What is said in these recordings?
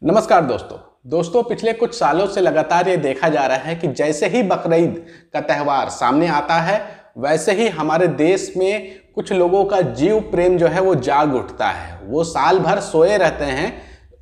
नमस्कार दोस्तों पिछले कुछ सालों से लगातार ये देखा जा रहा है कि जैसे ही बकरीद का त्यौहार सामने आता है वैसे ही हमारे देश में कुछ लोगों का जीव प्रेम जो है वो जाग उठता है। वो साल भर सोए रहते हैं,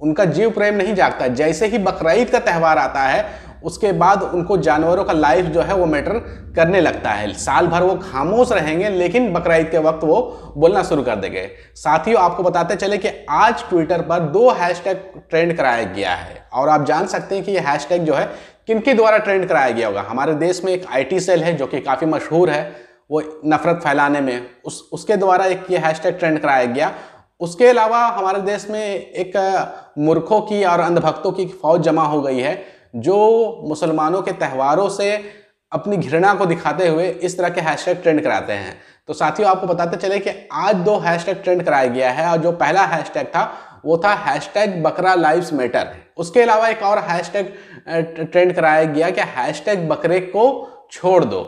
उनका जीव प्रेम नहीं जागता। जैसे ही बकरीद का त्यौहार आता है उसके बाद उनको जानवरों का लाइफ जो है वो मैटर करने लगता है। साल भर वो खामोश रहेंगे लेकिन बकरीद के वक्त वो बोलना शुरू कर देंगे। साथियों, आपको बताते चले कि आज ट्विटर पर 2 हैशटैग ट्रेंड कराया गया है और आप जान सकते हैं कि ये हैशटैग जो है किनके द्वारा ट्रेंड कराया गया होगा। हमारे देश में एक IT सेल है जो कि काफ़ी मशहूर है वो नफरत फैलाने में, उसके द्वारा एक ये हैशटैग ट्रेंड कराया गया। उसके अलावा हमारे देश में एक मूर्खों की और अंधभक्तों की फौज जमा हो गई है जो मुसलमानों के त्योहारों से अपनी घृणा को दिखाते हुए इस तरह के हैशटैग ट्रेंड कराते हैं। तो साथियों, आपको बताते चले कि आज 2 हैशटैग ट्रेंड कराया गया है और जो पहला हैशटैग था वो था हैशटैग बकरा लाइव्स मैटर। उसके अलावा एक और हैशटैग ट्रेंड कराया गया कि हैशटैग बकरे को छोड़ दो।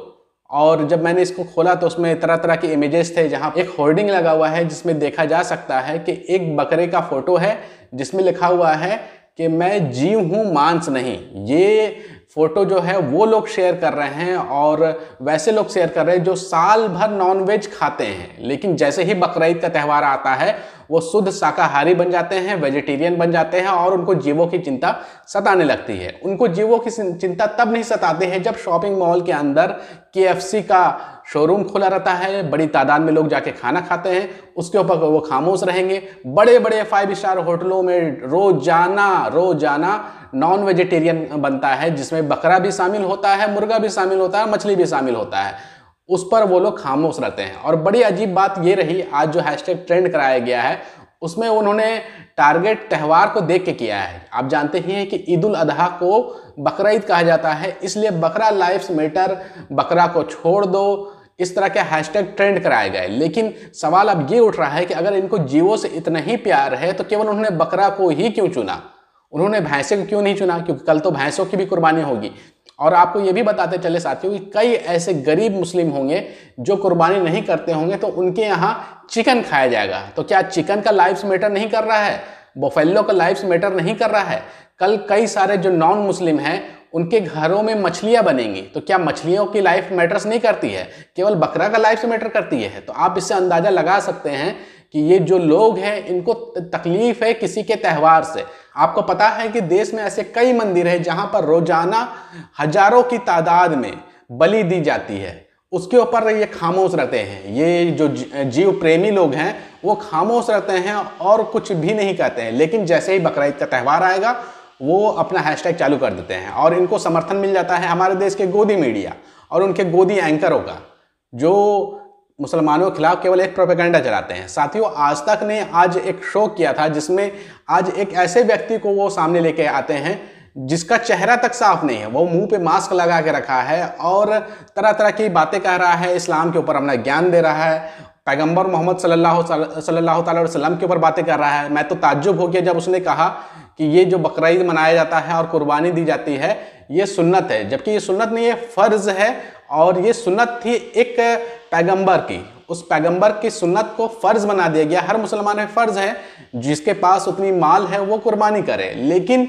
और जब मैंने इसको खोला तो उसमें तरह तरह के इमेजेस थे, जहां एक होर्डिंग लगा हुआ है जिसमें देखा जा सकता है कि एक बकरे का फोटो है जिसमें लिखा हुआ है कि मैं जीव हूं, मांस नहीं। ये फोटो जो है वो लोग शेयर कर रहे हैं और वैसे लोग शेयर कर रहे हैं जो साल भर नॉनवेज खाते हैं, लेकिन जैसे ही बकरीद का त्यौहार आता है वो शुद्ध शाकाहारी बन जाते हैं, वेजिटेरियन बन जाते हैं और उनको जीवों की चिंता सताने लगती है। उनको जीवों की चिंता तब नहीं सताती है जब शॉपिंग मॉल के अंदर KFC का शोरूम खुला रहता है, बड़ी तादाद में लोग जाके खाना खाते हैं, उसके ऊपर वो खामोश रहेंगे। बड़े बड़े 5 स्टार होटलों में रोजाना नॉन वेजिटेरियन बनता है जिसमें बकरा भी शामिल होता है, मुर्गा भी शामिल होता है, मछली भी शामिल होता है। उस पर वो लोग खामोश रहते हैं। और बड़ी अजीब बात ये रही, आज जो हैशटैग ट्रेंड कराया गया है उसमें उन्होंने टारगेट त्यौहार को देख के किया है। आप जानते ही हैं कि ईद उल अजहा को बकरीद कहा जाता है, इसलिए बकरा लाइव्स मैटर, बकरा को छोड़ दो, इस तरह के हैशटैग ट्रेंड कराए गए। लेकिन सवाल अब ये उठ रहा है कि अगर इनको जीवों से इतना ही प्यार है तो केवल उन्होंने बकरा को ही क्यों चुना, उन्होंने भैंसे को क्यों नहीं चुना? क्योंकि कल तो भैंसों की भी कुर्बानी होगी। और आपको ये भी बताते चले साथियों कि कई ऐसे गरीब मुस्लिम होंगे जो कुर्बानी नहीं करते होंगे तो उनके यहाँ चिकन खाया जाएगा। तो क्या चिकन का लाइव्स मैटर नहीं कर रहा है? बफेलो का लाइव्स मैटर नहीं कर रहा है? कल कई सारे जो नॉन मुस्लिम हैं उनके घरों में मछलियां बनेंगी, तो क्या मछलियों की लाइफ मैटर्स नहीं करती है? केवल बकरा का लाइफ मैटर करती है? तो आप इससे अंदाजा लगा सकते हैं कि ये जो लोग हैं इनको तकलीफ है किसी के त्यौहार से। आपको पता है कि देश में ऐसे कई मंदिर हैं जहां पर रोजाना हजारों की तादाद में बलि दी जाती है, उसके ऊपर ये खामोश रहते हैं। ये जो जीव प्रेमी लोग हैं वो खामोश रहते हैं और कुछ भी नहीं कहते हैं। लेकिन जैसे ही बकरीद का त्यौहार आएगा वो अपना हैशटैग चालू कर देते हैं और इनको समर्थन मिल जाता है हमारे देश के गोदी मीडिया और उनके गोदी एंकरों का, जो मुसलमानों के खिलाफ केवल एक प्रोपेगेंडा चलाते हैं। साथियों, आज तक ने आज एक शो किया था जिसमें आज एक ऐसे व्यक्ति को वो सामने लेके आते हैं जिसका चेहरा तक साफ नहीं है, वो मुंह पे मास्क लगा के रखा है और तरह तरह की बातें कह रहा है, इस्लाम के ऊपर अपना ज्ञान दे रहा है, पैगंबर मोहम्मद सल्लल्लाहु अलैहि वसल्लम के ऊपर बातें कर रहा है। मैं तो ताज्जुब हो गया जब उसने कहा कि ये जो बकरीद मनाया जाता है और कुर्बानी दी जाती है ये सुन्नत है, जबकि ये सुन्नत नहीं है, फर्ज है। और ये सुन्नत थी एक पैगंबर की, उस पैगंबर की सुन्नत को फर्ज बना दिया गया। हर मुसलमान में फर्ज है, जिसके पास उतनी माल है वो कुर्बानी करे। लेकिन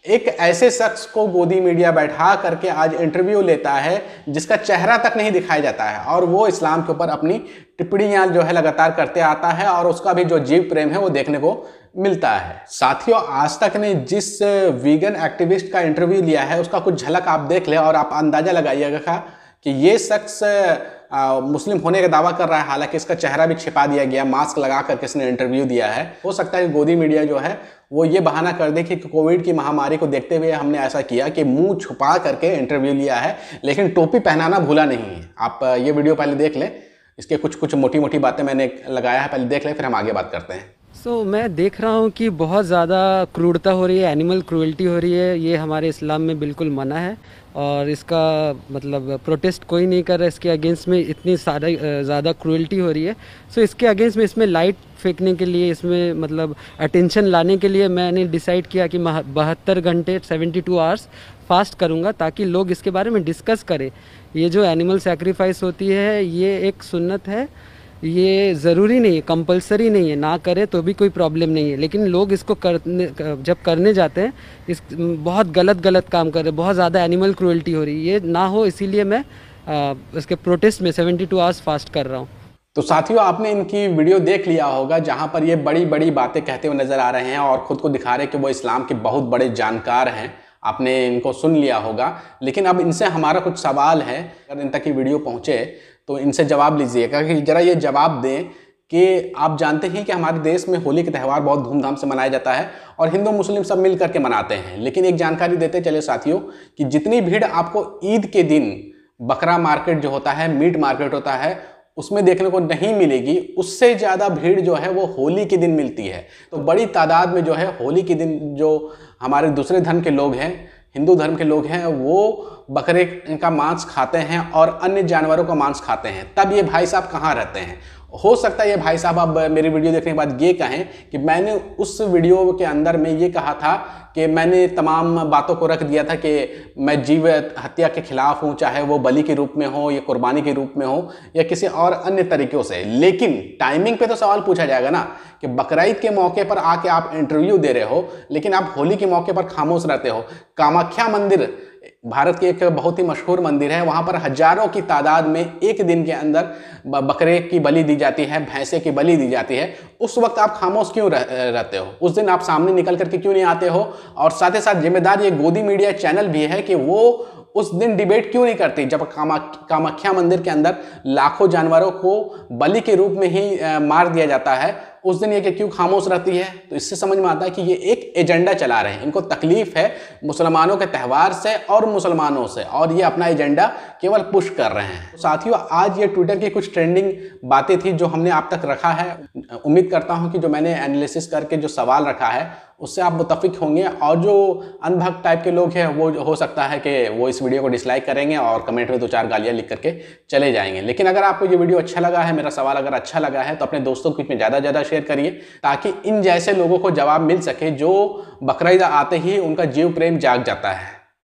एक ऐसे शख्स को गोदी मीडिया बैठा करके आज इंटरव्यू लेता है जिसका चेहरा तक नहीं दिखाया जाता है और वो इस्लाम के ऊपर अपनी टिप्पणियां जो है लगातार करते आता है और उसका भी जो जीव प्रेम है वो देखने को मिलता है। साथियों, आज तक ने जिस वीगन एक्टिविस्ट का इंटरव्यू लिया है उसका कुछ झलक आप देख ले और आप अंदाजा लगाइएगा कि ये शख्स मुस्लिम होने का दावा कर रहा है, हालांकि इसका चेहरा भी छिपा दिया गया, मास्क लगा कर किसने इंटरव्यू दिया है। हो सकता है कि गोदी मीडिया जो है वो ये बहाना कर दे कि कोविड की महामारी को देखते हुए हमने ऐसा किया कि मुंह छुपा करके इंटरव्यू लिया है, लेकिन टोपी पहनाना भूला नहीं है। आप ये वीडियो पहले देख लें, इसके कुछ मोटी मोटी बातें मैंने लगाया है, पहले देख लें फिर हम आगे बात करते हैं। मैं देख रहा हूँ कि बहुत ज़्यादा क्रूरता हो रही है, एनिमल क्रूएल्टी हो रही है। ये हमारे इस्लाम में बिल्कुल मना है और इसका मतलब प्रोटेस्ट कोई नहीं कर रहा है। इसके अगेंस्ट में इतनी ज़्यादा क्रूएल्टी हो रही है। इसके अगेंस्ट में इसमें लाइट फेंकने के लिए, इसमें मतलब अटेंशन लाने के लिए मैंने डिसाइड किया कि 72 घंटे 72 आवर्स फास्ट करूँगा ताकि लोग इसके बारे में डिस्कस करें। ये जो एनिमल सेक्रीफाइस होती है ये एक सुन्नत है, ये ज़रूरी नहीं है, कंपलसरी नहीं है, ना करे तो भी कोई प्रॉब्लम नहीं है, लेकिन लोग इसको जब करने जाते हैं इस बहुत गलत काम कर रहे हैं, बहुत ज़्यादा एनिमल क्रूएल्टी हो रही है। ये ना हो इसीलिए मैं इसके प्रोटेस्ट में 72 आवर्स फास्ट कर रहा हूँ। तो साथियों, आपने इनकी वीडियो देख लिया होगा जहां पर ये बड़ी बड़ी बातें कहते हुए नजर आ रहे हैं और खुद को दिखा रहे हैं कि वो इस्लाम के बहुत बड़े जानकार हैं। आपने इनको सुन लिया होगा, लेकिन अब इनसे हमारा कुछ सवाल है। अगर इन तक की वीडियो पहुंचे तो इनसे जवाब लीजिएगा कि जरा ये जवाब दें कि आप जानते हैं कि हमारे देश में होली का त्यौहार बहुत धूमधाम से मनाया जाता है और हिंदू मुस्लिम सब मिल करके मनाते हैं। लेकिन एक जानकारी देते चले साथियों कि जितनी भीड़ आपको ईद के दिन बकरा मार्केट जो होता है, मीट मार्केट होता है, उसमें देखने को नहीं मिलेगी, उससे ज़्यादा भीड़ जो है वो होली के दिन मिलती है। तो बड़ी तादाद में जो है होली के दिन जो हमारे दूसरे धर्म के लोग हैं, हिंदू धर्म के लोग हैं, वो बकरे का मांस खाते हैं और अन्य जानवरों का मांस खाते हैं। तब ये भाई साहब कहाँ रहते हैं? हो सकता है ये भाई साहब अब मेरी वीडियो देखने के बाद ये कहें कि मैंने उस वीडियो के अंदर में ये कहा था कि मैंने तमाम बातों को रख दिया था कि मैं जीव हत्या के खिलाफ हूँ, चाहे वो बलि के रूप में हो या कुर्बानी के रूप में हो या किसी और अन्य तरीक़ों से। लेकिन टाइमिंग पे तो सवाल पूछा जाएगा ना कि बकरीद के मौके पर आके आप इंटरव्यू दे रहे हो, लेकिन आप होली के मौके पर खामोश रहते हो। कामाख्या मंदिर भारत की एक बहुत ही मशहूर मंदिर है, वहाँ पर हजारों की तादाद में एक दिन के अंदर बकरे की बलि दी जाती है, भैंसे की बलि दी जाती है। उस वक्त आप खामोश क्यों रहते हो? उस दिन आप सामने निकल करके क्यों नहीं आते हो? और साथ ही साथ जिम्मेदार ये गोदी मीडिया चैनल भी है कि वो उस दिन डिबेट क्यों नहीं करती जब कामाख्या मंदिर के अंदर लाखों जानवरों को बलि के रूप में ही मार दिया जाता है। उस दिन ये कि क्यों खामोश रहती है? तो इससे समझ में आता है कि ये एक एजेंडा चला रहे हैं। इनको तकलीफ है मुसलमानों के त्यौहार से और मुसलमानों से, और ये अपना एजेंडा केवल पुश कर रहे हैं। तो साथियों, आज ये ट्विटर की कुछ ट्रेंडिंग बातें थी जो हमने आप तक रखा है। उम्मीद करता हूं कि जो मैंने एनालिसिस करके जो सवाल रखा है उससे आप मुतफिक होंगे, और जो अनभक्त टाइप के लोग हैं वो हो सकता है कि वो इस वीडियो को डिसलाइक करेंगे और कमेंट में 2-4 गालियाँ लिख करके चले जाएंगे। लेकिन अगर आपको ये वीडियो अच्छा लगा है, मेरा सवाल अगर अच्छा लगा है, तो अपने दोस्तों के बीच में ज़्यादा से ज़्यादा शेयर करिए ताकि इन जैसे लोगों को जवाब मिल सके जो बकरीद आते ही उनका जीव प्रेम जाग जाता है।